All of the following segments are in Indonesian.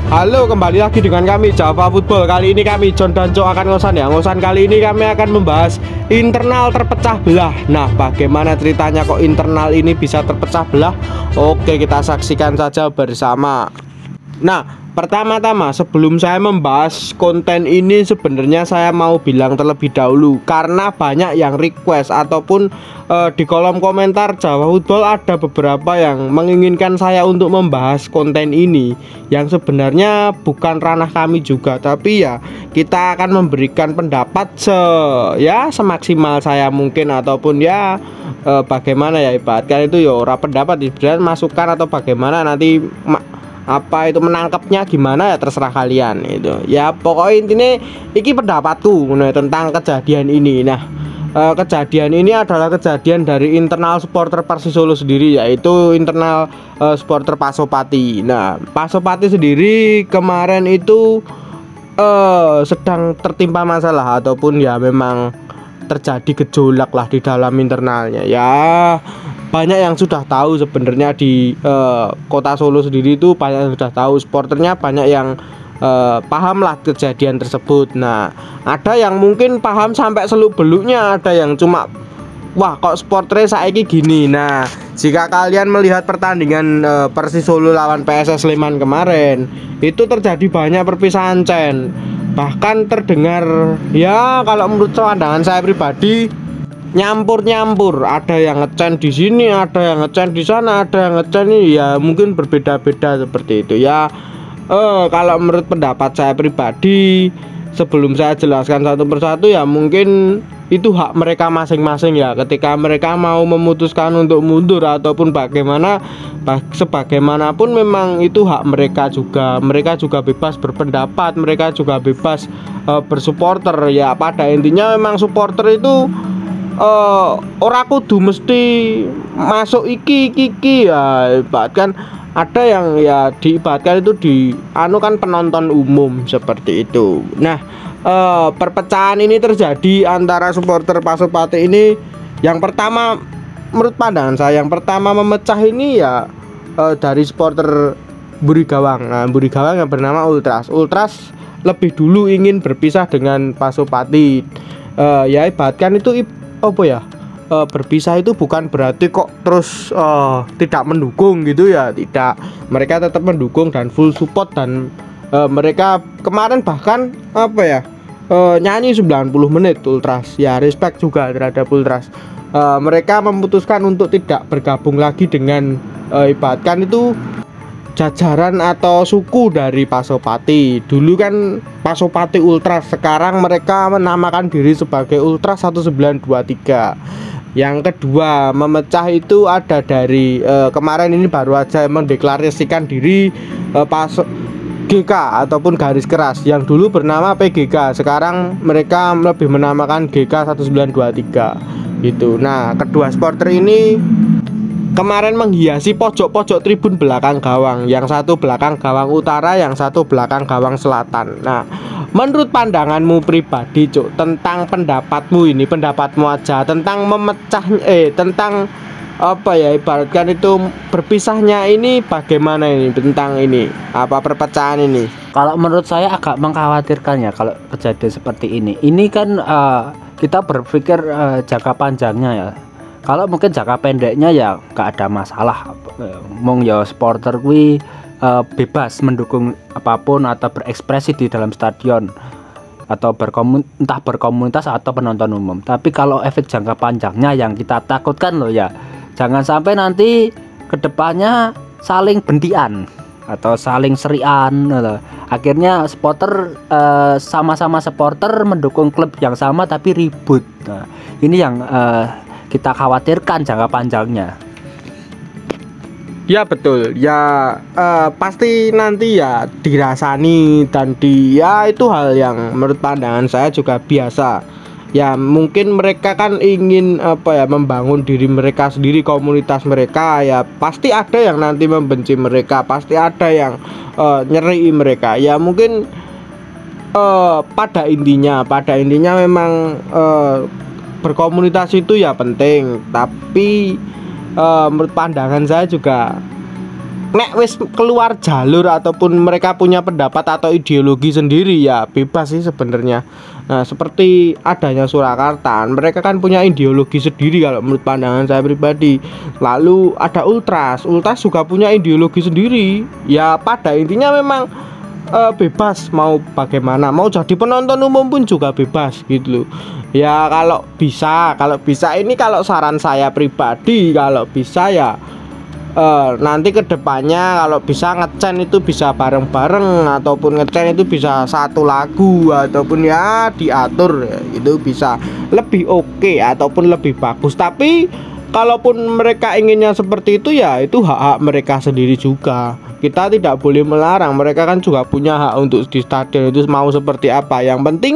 Halo, kembali lagi dengan kami Java Football. Kali ini kami John dan Jo akan ngosan ya. Ngosan kali ini kami akan membahas internal terpecah belah. Nah, bagaimana ceritanya kok internal ini bisa terpecah belah? Oke, kita saksikan saja bersama. Nah, pertama-tama sebelum saya membahas konten ini, sebenarnya saya mau bilang terlebih dahulu, karena banyak yang request ataupun di kolom komentar Java Football ada beberapa yang menginginkan saya untuk membahas konten ini, yang sebenarnya bukan ranah kami juga, tapi ya kita akan memberikan pendapat semaksimal saya mungkin, ataupun bagaimana ya, ibaratkan itu ya ora pendapat, ibarat masukan atau bagaimana nanti apa itu menangkapnya gimana ya terserah kalian itu ya. Pokoknya intinya iki pendapatku tentang kejadian ini. Nah, kejadian ini adalah kejadian dari internal supporter Persis Solo sendiri, yaitu internal supporter Pasopati. Nah, Pasopati sendiri kemarin itu sedang tertimpa masalah, ataupun ya memang terjadi gejolak lah di dalam internalnya ya. Banyak yang sudah tahu sebenarnya di kota Solo sendiri itu, banyak yang sudah tahu, supporternya banyak yang paham lah kejadian tersebut. Nah, ada yang mungkin paham sampai seluk-beluknya, ada yang cuma wah kok supporternya saiki gini. Nah, jika kalian melihat pertandingan Persis Solo lawan PSS Sleman kemarin, itu terjadi banyak perpisahan Cen. Bahkan terdengar ya, kalau menurut pandangan saya pribadi, nyampur-nyampur, ada yang ngecen di sini, ada yang ngecen di sana, ada yang ngecen ini ya, mungkin berbeda-beda seperti itu ya. Kalau menurut pendapat saya pribadi, sebelum saya jelaskan satu persatu ya, mungkin itu hak mereka masing-masing ya, ketika mereka mau memutuskan untuk mundur ataupun bagaimana, sebagaimanapun memang itu hak mereka juga. Mereka juga bebas berpendapat, mereka juga bebas bersupporter ya. Pada intinya memang supporter itu ora kudu mesti masuk iki ya, ibaratkan ada yang ya diibaratkan itu di kan penonton umum seperti itu. Nah, perpecahan ini terjadi antara supporter Pasopati ini. Yang pertama, menurut pandangan saya, yang pertama memecah ini ya dari supporter Buri Gawang. Nah, Buri Gawang yang bernama Ultras lebih dulu ingin berpisah dengan Pasopati. Ya ibaratkan itu apa ya, berpisah itu bukan berarti kok terus tidak mendukung gitu ya, tidak. Mereka tetap mendukung dan full support, dan mereka kemarin bahkan apa ya, nyanyi 90 menit Ultras ya. Respect juga terhadap Ultras. Mereka memutuskan untuk tidak bergabung lagi dengan ibaratkan itu jajaran atau suku dari Pasopati. Dulu kan Pasopati Ultras, sekarang mereka menamakan diri sebagai Ultras 1923. Yang kedua, memecah itu ada dari kemarin ini baru aja mendeklarasikan diri GK ataupun garis keras, yang dulu bernama PGK, sekarang mereka lebih menamakan GK 1923 gitu. Nah, kedua supporter ini kemarin menghiasi pojok-pojok tribun belakang gawang, yang satu belakang gawang utara, yang satu belakang gawang selatan. Nah, menurut pandanganmu pribadi, Cuk, tentang pendapatmu ini, pendapatmu aja tentang memecah tentang apa ya, ibaratkan itu berpisahnya ini, bagaimana ini tentang ini, apa perpecahan ini? Kalau menurut saya agak mengkhawatirkan ya kalau kejadian seperti ini. Ini kan kita berpikir jangka panjangnya ya. Kalau mungkin jangka pendeknya ya gak ada masalah. Mong ya supporter kuwi bebas mendukung apapun atau berekspresi di dalam stadion, atau entah berkomunitas atau penonton umum. Tapi kalau efek jangka panjangnya yang kita takutkan loh ya, jangan sampai nanti kedepannya saling bendian atau saling serian loh. Akhirnya supporter sama-sama supporter mendukung klub yang sama tapi ribut. Nah, ini yang kita khawatirkan jangka panjangnya. Ya betul ya, pasti nanti ya dirasani, dan itu hal yang menurut pandangan saya juga biasa ya. Mungkin mereka kan ingin apa ya, membangun diri mereka sendiri, komunitas mereka ya. Pasti ada yang nanti membenci mereka, pasti ada yang nyeri mereka ya. Mungkin pada intinya memang berkomunitas itu ya penting, tapi menurut pandangan saya juga nek wis keluar jalur ataupun mereka punya pendapat atau ideologi sendiri ya bebas sih sebenarnya. Nah, seperti adanya Surakarta, mereka kan punya ideologi sendiri kalau menurut pandangan saya pribadi. Lalu ada Ultras juga punya ideologi sendiri. Ya pada intinya memang bebas mau bagaimana, mau jadi penonton umum pun juga bebas gitu loh. Ya kalau bisa ini kalau saran saya pribadi kalau bisa ya nanti kedepannya kalau bisa ngecen itu bisa bareng-bareng ataupun ngecen itu bisa satu lagu ataupun ya diatur ya, itu bisa lebih oke ataupun lebih bagus. Tapi kalaupun mereka inginnya seperti itu ya itu hak-hak mereka sendiri juga. Kita tidak boleh melarang, mereka kan juga punya hak untuk di stadion itu mau seperti apa. Yang penting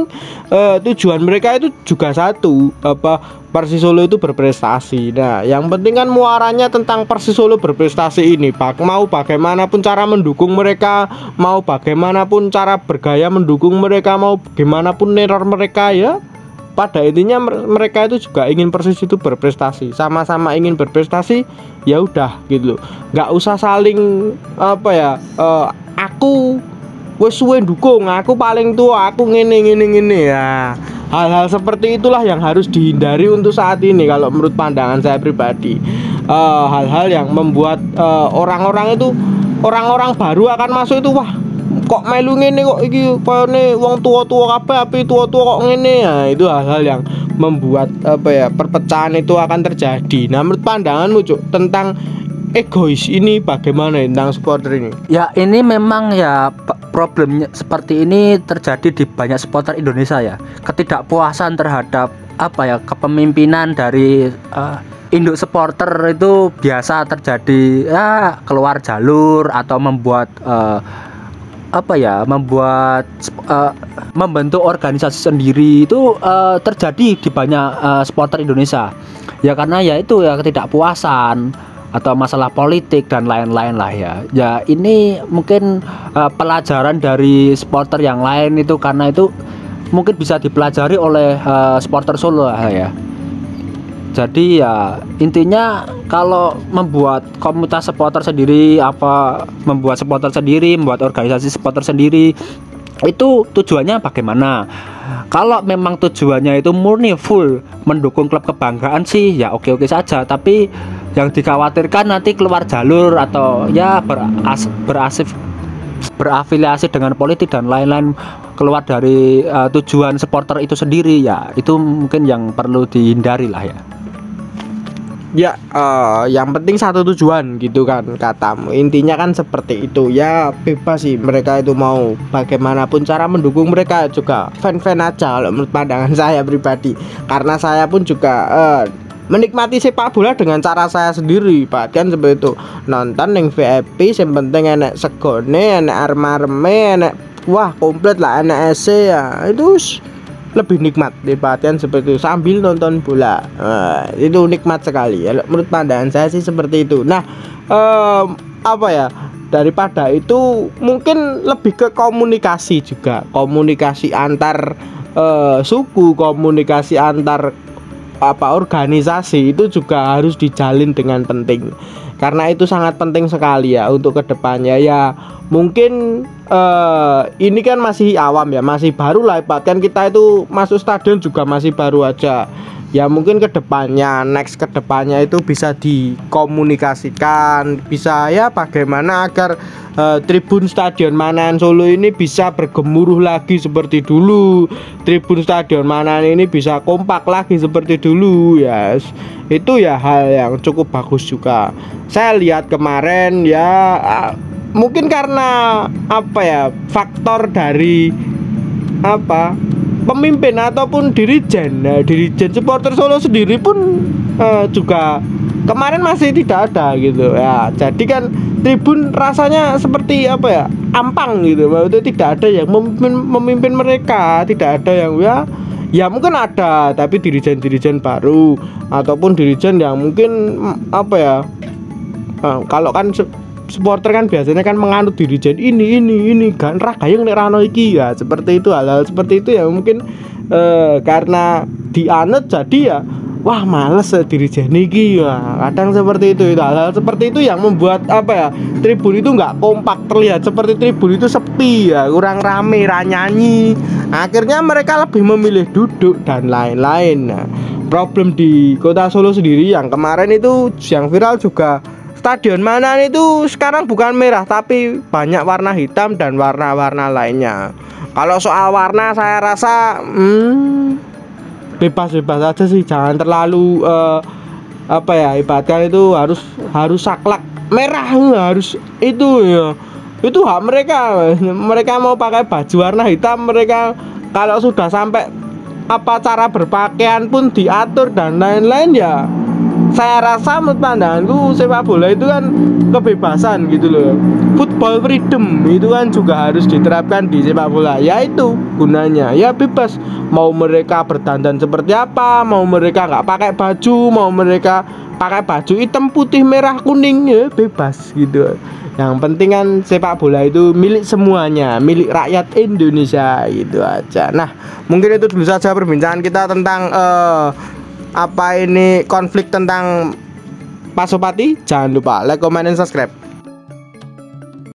tujuan mereka itu juga satu, Persis Solo itu berprestasi. Nah, yang penting kan muaranya tentang Persis Solo berprestasi ini, Pak. Mau bagaimanapun cara mendukung mereka, mau bagaimanapun cara bergaya mendukung mereka, mau bagaimanapun neror mereka ya. Pada intinya mereka itu juga ingin Persis itu berprestasi, sama-sama ingin berprestasi, ya udah gitu loh. Nggak usah saling aku wes suwe dukung, aku paling tua, aku ngene ya. Hal-hal seperti itulah yang harus dihindari untuk saat ini kalau menurut pandangan saya pribadi. Hal-hal yang membuat orang-orang baru akan masuk itu, wah kok melu ngene kok iki koyone wong tua-tua kabeh api tua-tua kok ngene ya. Itu hal-hal yang membuat perpecahan itu akan terjadi. Nah, menurut pandanganmu Cuk tentang egois ini bagaimana tentang supporter ini? Ya ini memang ya problemnya seperti ini terjadi di banyak supporter Indonesia ya. Ketidakpuasan terhadap kepemimpinan dari induk supporter itu biasa terjadi ya, keluar jalur atau membuat membentuk organisasi sendiri itu terjadi di banyak supporter Indonesia ya, karena ya itu ya ketidakpuasan atau masalah politik dan lain-lain lah ya. Ya ini mungkin pelajaran dari supporter yang lain itu, karena itu mungkin bisa dipelajari oleh supporter Solo ya. Jadi ya intinya kalau membuat komunitas supporter sendiri, membuat supporter sendiri, membuat organisasi supporter sendiri, itu tujuannya bagaimana? Kalau memang tujuannya itu murni full mendukung klub kebanggaan sih ya oke-oke saja. Tapi yang dikhawatirkan nanti keluar jalur atau ya berafiliasi dengan politik dan lain-lain, keluar dari tujuan supporter itu sendiri ya, itu mungkin yang perlu dihindari lah ya. Ya, yang penting satu tujuan gitu kan katamu. Intinya kan seperti itu. Ya bebas sih mereka itu mau bagaimanapun cara mendukung, mereka juga fan-fan aja kalau menurut pandangan saya pribadi. Karena saya pun juga menikmati sepak bola dengan cara saya sendiri, Pak. Kan seperti itu. Nonton yang VIP, yang penting enak segone, enak armarme, enak wah komplit lah, enak EC ya. Itu lebih nikmat di perhatian seperti itu sambil nonton bola. Itu nikmat sekali ya menurut pandangan saya sih seperti itu. Nah, daripada itu mungkin lebih ke komunikasi juga, komunikasi antar suku, komunikasi antar organisasi itu juga harus dijalin dengan penting, karena itu sangat penting sekali ya untuk kedepannya. Ya mungkin ini kan masih awam ya, masih baru lah, bahkan kita itu masuk stadion juga masih baru aja. Ya mungkin kedepannya itu bisa dikomunikasikan, bisa ya bagaimana agar tribun Stadion Manahan Solo ini bisa bergemuruh lagi seperti dulu, tribun Stadion Manahan ini bisa kompak lagi seperti dulu ya. Itu ya hal yang cukup bagus juga. Saya lihat kemarin ya, mungkin karena faktor dari pemimpin ataupun dirijen. Nah, dirijen supporter Solo sendiri pun juga kemarin masih tidak ada gitu ya. Jadi kan tribun rasanya seperti ampang gitu. Maksudnya tidak ada yang memimpin mereka, tidak ada yang ya mungkin ada, tapi dirijen-dirijen baru ataupun dirijen yang mungkin kalau kan supporter kan biasanya kan menganut dirijen ini kan ragayeng nek rano iki ya, seperti itu. Hal-hal seperti itu ya mungkin karena dianut jadi ya wah males direjeni iki ya. Kadang seperti itu. Hal-hal seperti itu yang membuat apa ya, tribun itu nggak kompak, terlihat seperti tribun itu sepi ya, kurang rame, nyanyi. Akhirnya mereka lebih memilih duduk dan lain-lain. Nah, problem di Kota Solo sendiri yang kemarin itu yang viral juga, Stadion Manan itu sekarang bukan merah tapi banyak warna hitam dan warna-warna lainnya. Kalau soal warna saya rasa bebas-bebas aja sih, jangan terlalu apa ya, ibaratkan itu harus saklek merah, harus itu ya. Itu hak mereka. Mereka mau pakai baju warna hitam, mereka kalau sudah sampai apa cara berpakaian pun diatur dan lain-lain ya. Saya rasa menurut pandanganku sepak bola itu kan kebebasan gitu loh. Football freedom itu kan juga harus diterapkan di sepak bola. Ya itu gunanya. Ya bebas. Mau mereka berdandan seperti apa, mau mereka nggak pakai baju, mau mereka pakai baju hitam, putih, merah, kuning, ya bebas gitu. Yang penting kan sepak bola itu milik semuanya, milik rakyat Indonesia, gitu aja. Nah, mungkin itu dulu saja perbincangan kita tentang apa ini konflik tentang Pasopati. Jangan lupa like, comment, dan subscribe.